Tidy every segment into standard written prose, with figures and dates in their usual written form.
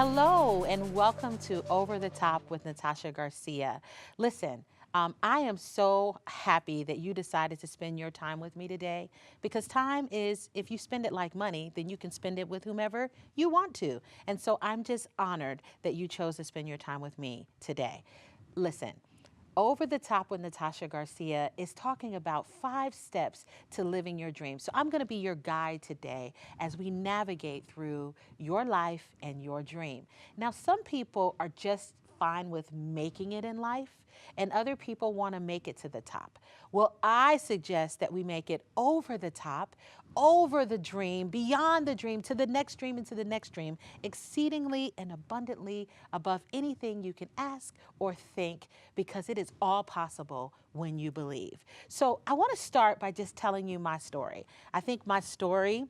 Hello and welcome to Over the Top with Natarsha Garcia. Listen, I am so happy that you decided to spend your time with me today because time is, if you spend it like money, then you can spend it with whomever you want to. And so I'm just honored that you chose to spend your time with me today. Listen, over the Top with Natarsha Garcia is talking about 5 steps to living your dream. So I'm going to be your guide today as we navigate through your life and your dream. Now, some people are just fine with making it in life, and other people want to make it to the top. Well, I suggest that we make it over the top, over the dream, beyond the dream, to the next dream and to the next dream, exceedingly and abundantly above anything you can ask or think, because it is all possible when you believe. So I want to start by just telling you my story. I think my story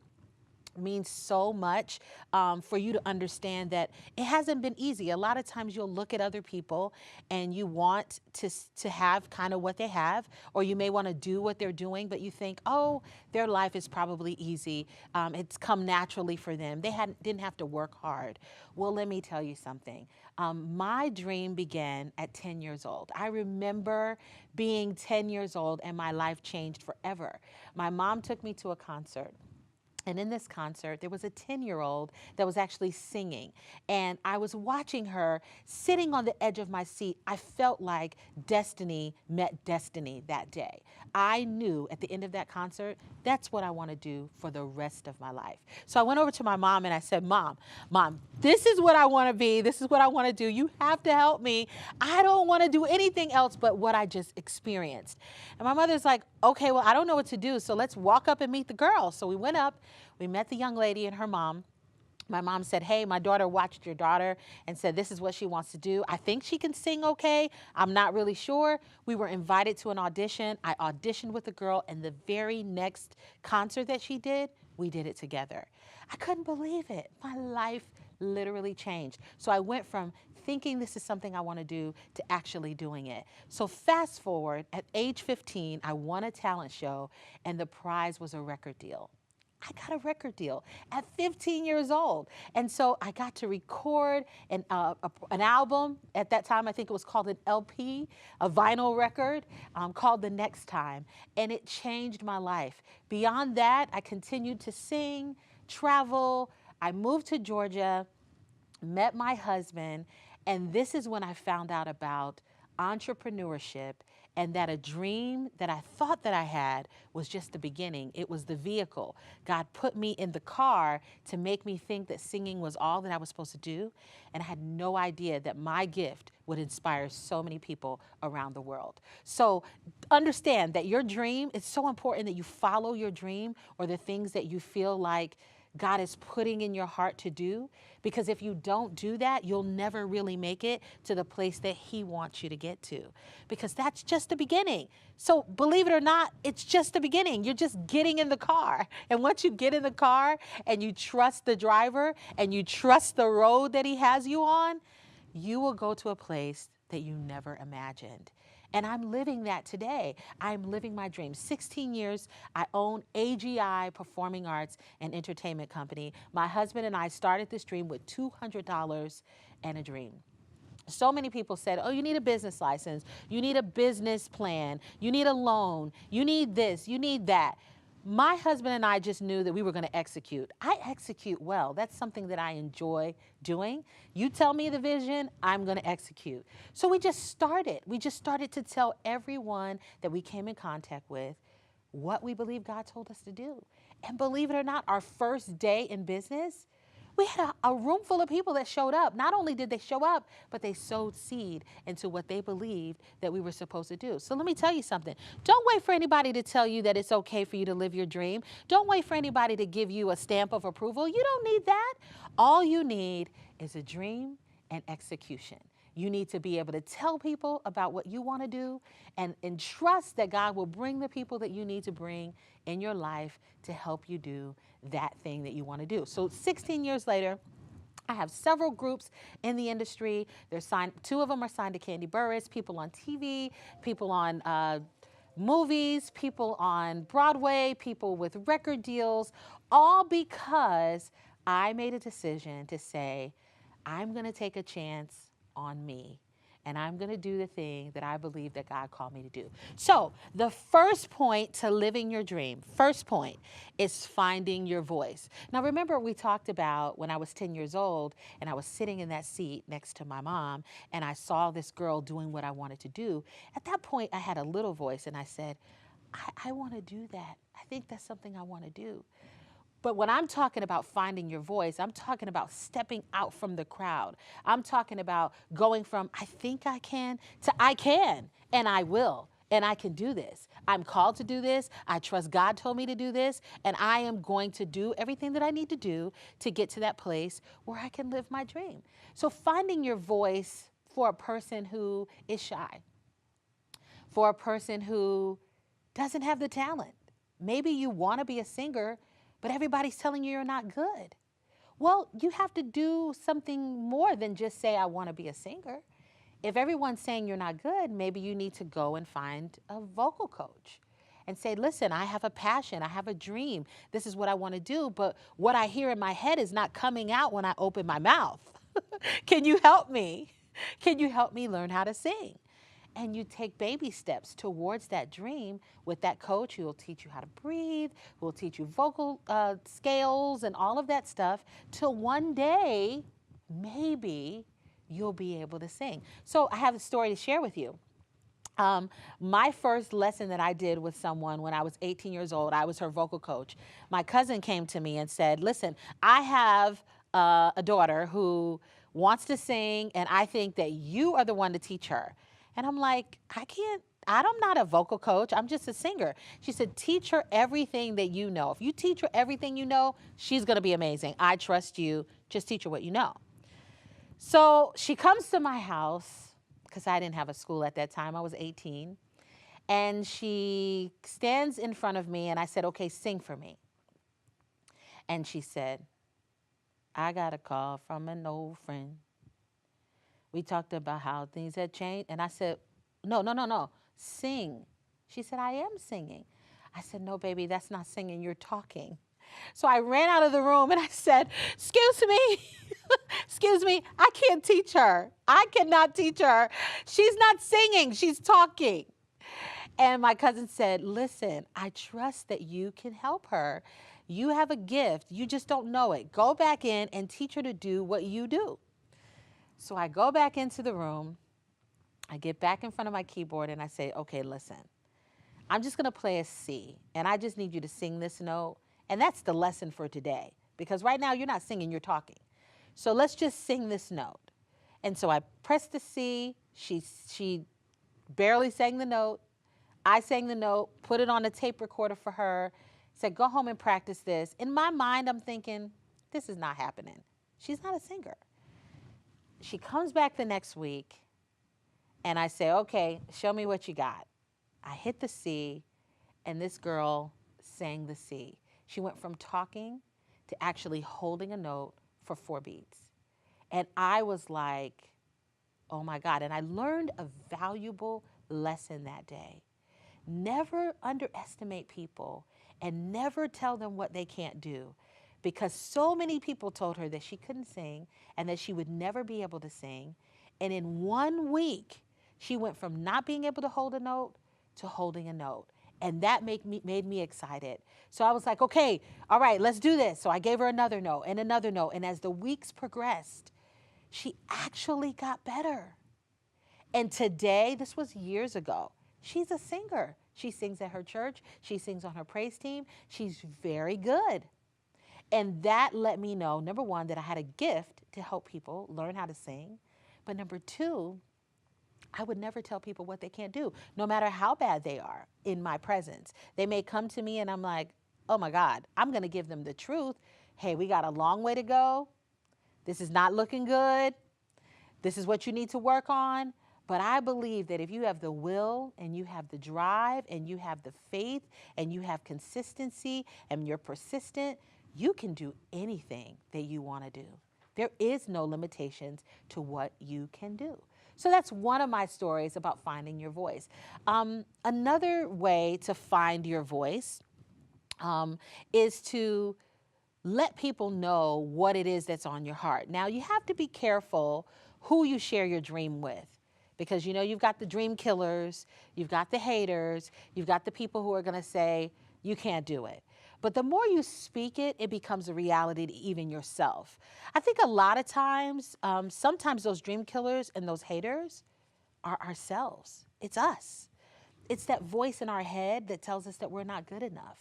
means so much for you to understand that it hasn't been easy. A lot of times you'll look at other people and you want to have kind of what they have, or you may want to do what they're doing, but you think, oh, their life is probably easy. It's come naturally for them. They didn't have to work hard. Well, let me tell you something. My dream began at 10 years old. I remember being 10 years old and my life changed forever. My mom took me to a concert. And in this concert, there was a 10-year-old that was actually singing. And I was watching her sitting on the edge of my seat. I felt like destiny met destiny that day. I knew at the end of that concert, that's what I want to do for the rest of my life. So I went over to my mom and I said, Mom, this is what I want to be. This is what I want to do. You have to help me. I don't want to do anything else but what I just experienced. And my mother's like, okay, well, I don't know what to do, so let's walk up and meet the girl. So we went up, we met the young lady and her mom. My mom said, hey, my daughter watched your daughter and said this is what she wants to do. I think she can sing okay. I'm not really sure. We were invited to an audition. I auditioned with the girl, and the very next concert that she did, we did it together. I couldn't believe it. My life literally changed. So I went from thinking this is something I want to do to actually doing it. So fast forward, at age 15, I won a talent show, and the prize was a record deal. I got a record deal at 15 years old. And so I got to record an album. At that time, I think it was called an LP, a vinyl record called The Next Time. And it changed my life. Beyond that, I continued to sing, travel. I moved to Georgia, met my husband, and this is when I found out about entrepreneurship, and that a dream that I thought that I had was just the beginning. It was the vehicle. God put me in the car to make me think that singing was all that I was supposed to do, and I had no idea that my gift would inspire so many people around the world. So understand that your dream, it's so important that you follow your dream or the things that you feel like God is putting in your heart to do, because if you don't do that, you'll never really make it to the place that He wants you to get to, because that's just the beginning. So believe it or not, it's just the beginning. You're just getting in the car. And once you get in the car and you trust the driver and you trust the road that He has you on, you will go to a place that you never imagined. And I'm living that today. I'm living my dream. 16 years, I own AGI Performing Arts and Entertainment Company. My husband and I started this dream with $200 and a dream. So many people said, oh, you need a business license, you need a business plan, you need a loan, you need this, you need that. My husband and I just knew that we were going to execute. I execute well. That's something that I enjoy doing. You tell me the vision, I'm going to execute. So we just started. We just started to tell everyone that we came in contact with what we believe God told us to do. And believe it or not, our first day in business, we had a room full of people that showed up. Not only did they show up, but they sowed seed into what they believed that we were supposed to do. So let me tell you something. Don't wait for anybody to tell you that it's okay for you to live your dream. Don't wait for anybody to give you a stamp of approval. You don't need that. All you need is a dream and execution. You need to be able to tell people about what you want to do, and trust that God will bring the people that you need to bring in your life to help you do that thing that you want to do. So 16 years later, I have several groups in the industry. They're signed, 2 of them are signed to Candy Burris, people on TV, people on movies, people on Broadway, people with record deals, all because I made a decision to say, I'm going to take a chance on me. And I'm going to do the thing that I believe that God called me to do. So the first point to living your dream, first point, is finding your voice. Now, remember we talked about when I was 10 years old and I was sitting in that seat next to my mom and I saw this girl doing what I wanted to do. At that point, I had a little voice and I said, I want to do that. I think that's something I want to do. But when I'm talking about finding your voice, I'm talking about stepping out from the crowd. I'm talking about going from I think I can to I can and I will and I can do this. I'm called to do this. I trust God told me to do this and I am going to do everything that I need to do to get to that place where I can live my dream. So finding your voice for a person who is shy, for a person who doesn't have the talent. Maybe you want to be a singer, but everybody's telling you you're not good. Well, you have to do something more than just say, I want to be a singer. If everyone's saying you're not good, maybe you need to go and find a vocal coach and say, listen, I have a passion, I have a dream. This is what I want to do, but what I hear in my head is not coming out when I open my mouth. Can you help me? Can you help me learn how to sing? And you take baby steps towards that dream with that coach who will teach you how to breathe, who will teach you vocal scales and all of that stuff, till one day, maybe you'll be able to sing. So I have a story to share with you. My first lesson that I did with someone when I was 18 years old, I was her vocal coach. My cousin came to me and said, listen, I have a daughter who wants to sing, and I think that you are the one to teach her. And I'm like, I'm not a vocal coach. I'm just a singer. She said, teach her everything that you know. If you teach her everything you know, she's going to be amazing. I trust you. Just teach her what you know. So she comes to my house because I didn't have a school at that time. I was 18. And she stands in front of me and I said, okay, sing for me. And she said, I got a call from an old friend. We talked about how things had changed. And I said, no, sing. She said, I am singing. I said, no, baby, that's not singing. You're talking. So I ran out of the room and I said, excuse me, excuse me, I can't teach her. I cannot teach her. She's not singing, she's talking. And my cousin said, listen, I trust that you can help her. You have a gift. You just don't know it. Go back in and teach her to do what you do. So I go back into the room, I get back in front of my keyboard and I say, okay, listen, I'm just gonna play a C and I just need you to sing this note. And that's the lesson for today because right now you're not singing, you're talking. So let's just sing this note. And so I pressed the C, she barely sang the note. I sang the note, put it on a tape recorder for her, said, go home and practice this. In my mind, I'm thinking, this is not happening. She's not a singer. She comes back the next week and I say, okay, show me what you got. I hit the C and this girl sang the C. She went from talking to actually holding a note for 4 beats. And I was like, oh my God. And I learned a valuable lesson that day. Never underestimate people and never tell them what they can't do. Because so many people told her that she couldn't sing and that she would never be able to sing. And in 1 week, she went from not being able to hold a note to holding a note. And that made me excited. So I was like, okay, all right, let's do this. So I gave her another note and another note. And as the weeks progressed, she actually got better. And today, this was years ago, she's a singer. She sings at her church. She sings on her praise team. She's very good. And that let me know, number one, that I had a gift to help people learn how to sing. But number two, I would never tell people what they can't do, no matter how bad they are in my presence. They may come to me and I'm like, oh my God, I'm going to give them the truth. Hey, we got a long way to go. This is not looking good. This is what you need to work on. But I believe that if you have the will and you have the drive and you have the faith and you have consistency and you're persistent, you can do anything that you want to do. There is no limitations to what you can do. So that's one of my stories about finding your voice. Another way to find your voice is to let people know what it is that's on your heart. Now, you have to be careful who you share your dream with, because you know you've got the dream killers, you've got the haters, you've got the people who are going to say you can't do it. But the more you speak it, it becomes a reality to even yourself. I think a lot of times, sometimes those dream killers and those haters are ourselves. It's us. It's that voice in our head that tells us that we're not good enough.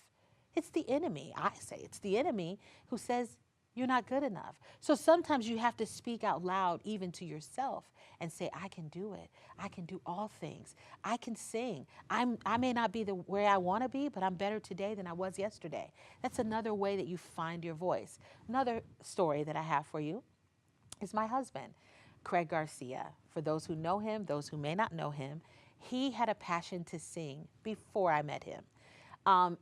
It's the enemy. I say it's the enemy who says you're not good enough. So sometimes you have to speak out loud even to yourself and say, I can do it. I can do all things. I can sing. I may not be the where I want to be, but I'm better today than I was yesterday. That's another way that you find your voice. Another story that I have for you is my husband, Craig Garcia. For those who know him, those who may not know him, he had a passion to sing before I met him.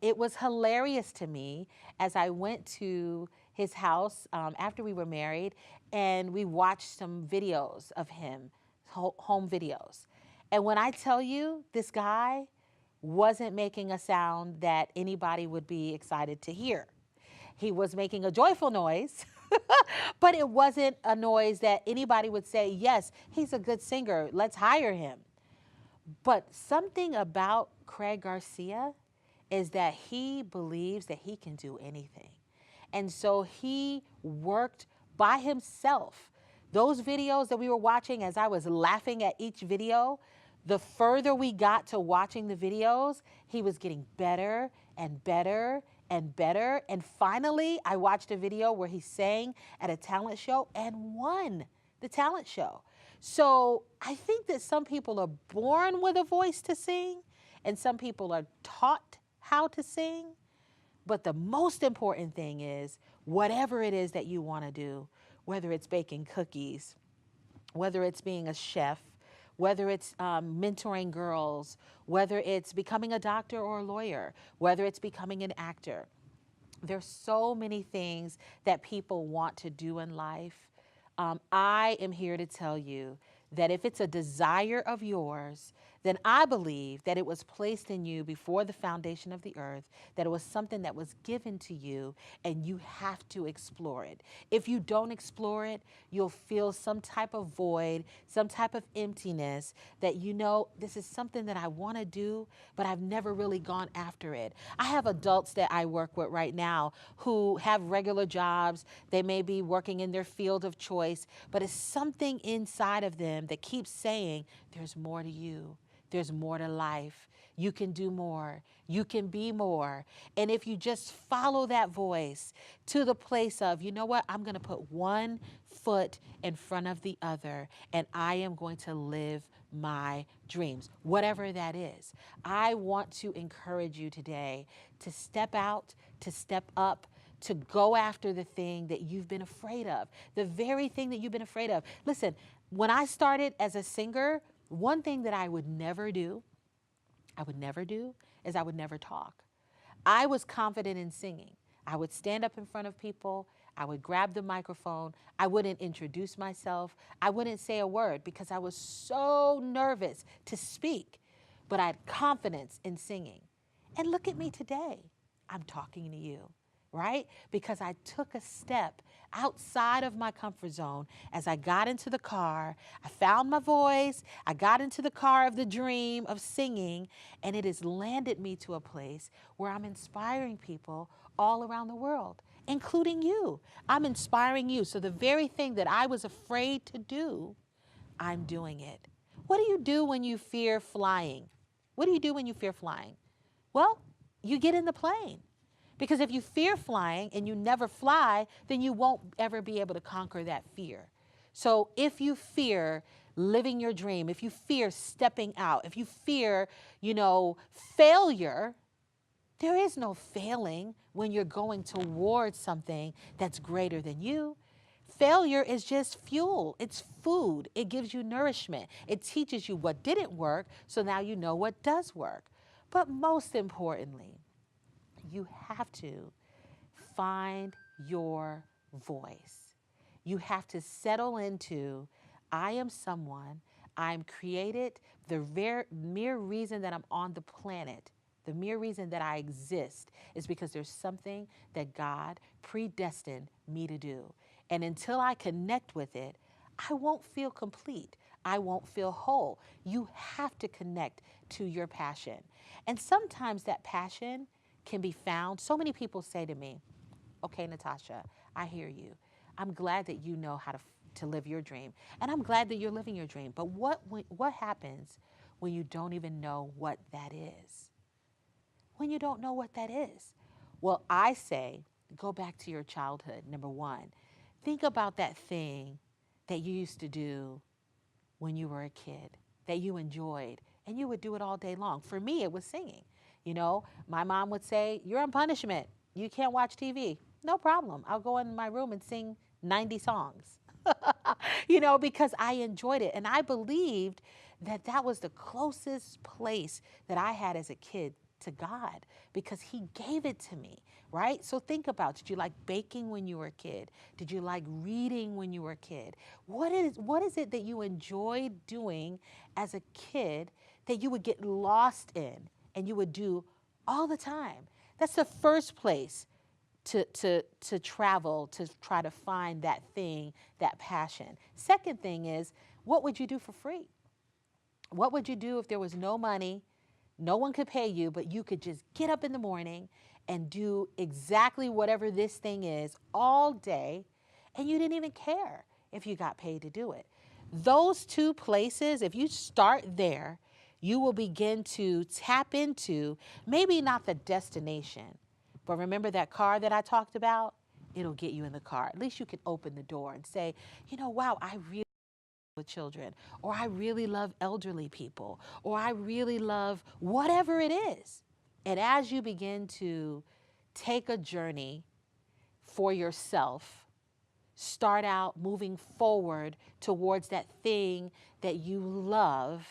It was hilarious to me as I went to his house after we were married, and we watched some videos of him, home videos. And when I tell you, this guy wasn't making a sound that anybody would be excited to hear. He was making a joyful noise, but it wasn't a noise that anybody would say, yes, he's a good singer, let's hire him. But something about Craig Garcia is that he believes that he can do anything. And so he worked by himself. Those videos that we were watching, as I was laughing at each video, the further we got to watching the videos, he was getting better and better and better. And finally, I watched a video where he sang at a talent show and won the talent show. So I think that some people are born with a voice to sing, and some people are taught how to sing. But the most important thing is whatever it is that you want to do, whether it's baking cookies, whether it's being a chef, whether it's mentoring girls, whether it's becoming a doctor or a lawyer, whether it's becoming an actor. There's so many things that people want to do in life. I am here to tell you that if it's a desire of yours, then I believe that it was placed in you before the foundation of the earth, that it was something that was given to you, and you have to explore it. If you don't explore it, you'll feel some type of void, some type of emptiness that you know, this is something that I want to do, but I've never really gone after it. I have adults that I work with right now who have regular jobs. They may be working in their field of choice, but it's something inside of them that keeps saying, there's more to you. There's more to life. You can do more. You can be more. And if you just follow that voice to the place of, you know what, I'm going to put one foot in front of the other, and I am going to live my dreams, whatever that is. I want to encourage you today to step out, to step up, to go after the thing that you've been afraid of, the very thing that you've been afraid of. Listen, when I started as a singer, one thing that I would never do, is I would never talk. I was confident in singing. I would stand up in front of people. I would grab the microphone. I wouldn't introduce myself. I wouldn't say a word because I was so nervous to speak. But I had confidence in singing. And look at me today. I'm talking to you, right? Because I took a step outside of my comfort zone. As I got into the car, I found my voice. I got into the car of the dream of singing, and it has landed me to a place where I'm inspiring people all around the world, including you. I'm inspiring you. So the very thing that I was afraid to do, I'm doing it. What do you do when you fear flying? What do you do when you fear flying? Well, you get in the plane. Because if you fear flying and you never fly, then you won't ever be able to conquer that fear. So if you fear living your dream, if you fear stepping out, if you fear, failure, there is no failing when you're going towards something that's greater than you. Failure is just fuel. It's food. It gives you nourishment. It teaches you what didn't work, so now you know what does work. But most importantly, you have to find your voice. You have to settle into, I am someone, I'm created, the mere reason that I'm on the planet The mere reason that I exist is because there's something that God predestined me to do. And until I connect with it, I won't feel complete. I won't feel whole. You have to connect to your passion. And sometimes that passion can be found. So many people say to me, okay, Natarsha, I hear you. I'm glad that you know how to live your dream. And I'm glad that you're living your dream. But what happens when you don't even know what that is? When you don't know what that is? Well, I say, go back to your childhood, number one. Think about that thing that you used to do when you were a kid, that you enjoyed, and you would do it all day long. For me, it was singing. You know, my mom would say, you're on punishment. You can't watch TV. No problem. I'll go in my room and sing 90 songs, you know, because I enjoyed it. And I believed that that was the closest place that I had as a kid to God, because he gave it to me, right? So think about, did you like baking when you were a kid? Did you like reading when you were a kid? What is it that you enjoyed doing as a kid that you would get lost in and you would do all the time? That's the first place to travel, to try to find that thing, that passion. Second thing is, what would you do for free? What would you do if there was no money? No one could pay you, but you could just get up in the morning and do exactly whatever this thing is all day, and you didn't even care if you got paid to do it. Those two places, if you start there, you will begin to tap into maybe not the destination, but remember that car that I talked about? It'll get you in the car. At least you can open the door and say, you know, wow, I really with children, or I really love elderly people, or I really love whatever it is. And as you begin to take a journey for yourself, start out moving forward towards that thing that you love,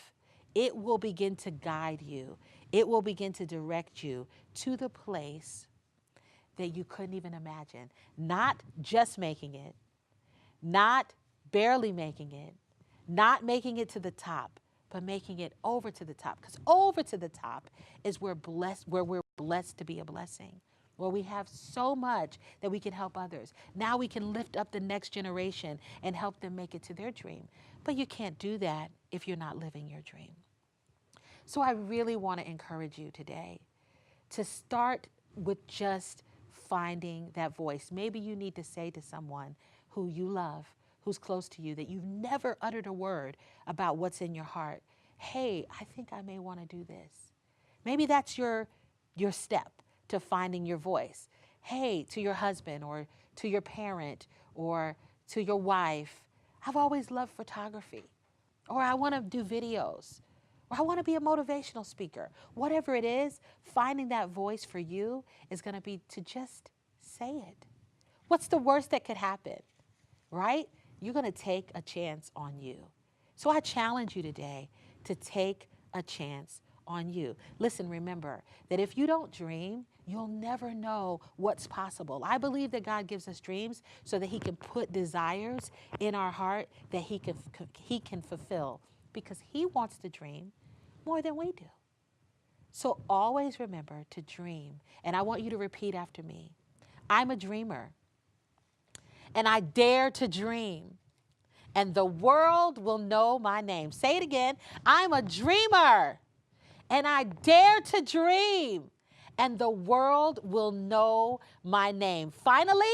it will begin to guide you. It will begin to direct you to the place that you couldn't even imagine. Not just making it, not barely making it, not making it to the top, but making it over to the top. Because over to the top is where we're blessed to be a blessing, where we have so much that we can help others. Now we can lift up the next generation and help them make it to their dream. But you can't do that if you're not living your dream. So I really want to encourage you today to start with just finding that voice. Maybe you need to say to someone who you love, who's close to you, that you've never uttered a word about what's in your heart. Hey, I think I may want to do this. Maybe that's your step to finding your voice. Hey, to your husband or to your parent or to your wife, I've always loved photography, or I want to do videos, or I want to be a motivational speaker. Whatever it is, finding that voice for you is going to be to just say it. What's the worst that could happen, right? You're going to take a chance on you. So I challenge you today to take a chance on you. Listen, remember that if you don't dream, you'll never know what's possible. I believe that God gives us dreams so that he can put desires in our heart that he can fulfill, because he wants to dream more than we do. So always remember to dream. And I want you to repeat after me. I'm a dreamer, and I dare to dream, and the world will know my name. Say it again. I'm a dreamer, and I dare to dream, and the world will know my name. Finally,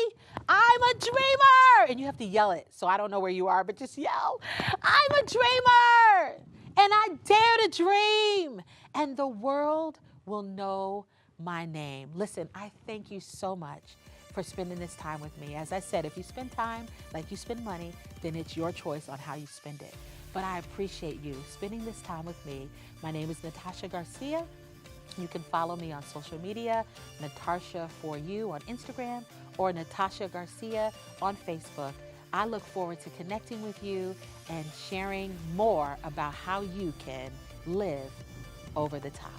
I'm a dreamer. And you have to yell it, so I don't know where you are, but just yell. I'm a dreamer, and I dare to dream, and the world will know my name. Listen, I thank you so much for spending this time with me. As I said, if you spend time like you spend money, then it's your choice on how you spend it. But I appreciate you spending this time with me. My name is Natarsha Garcia. You can follow me on social media, Natarsha4U on Instagram, or Natarsha Garcia on Facebook. I look forward to connecting with you and sharing more about how you can live over the top.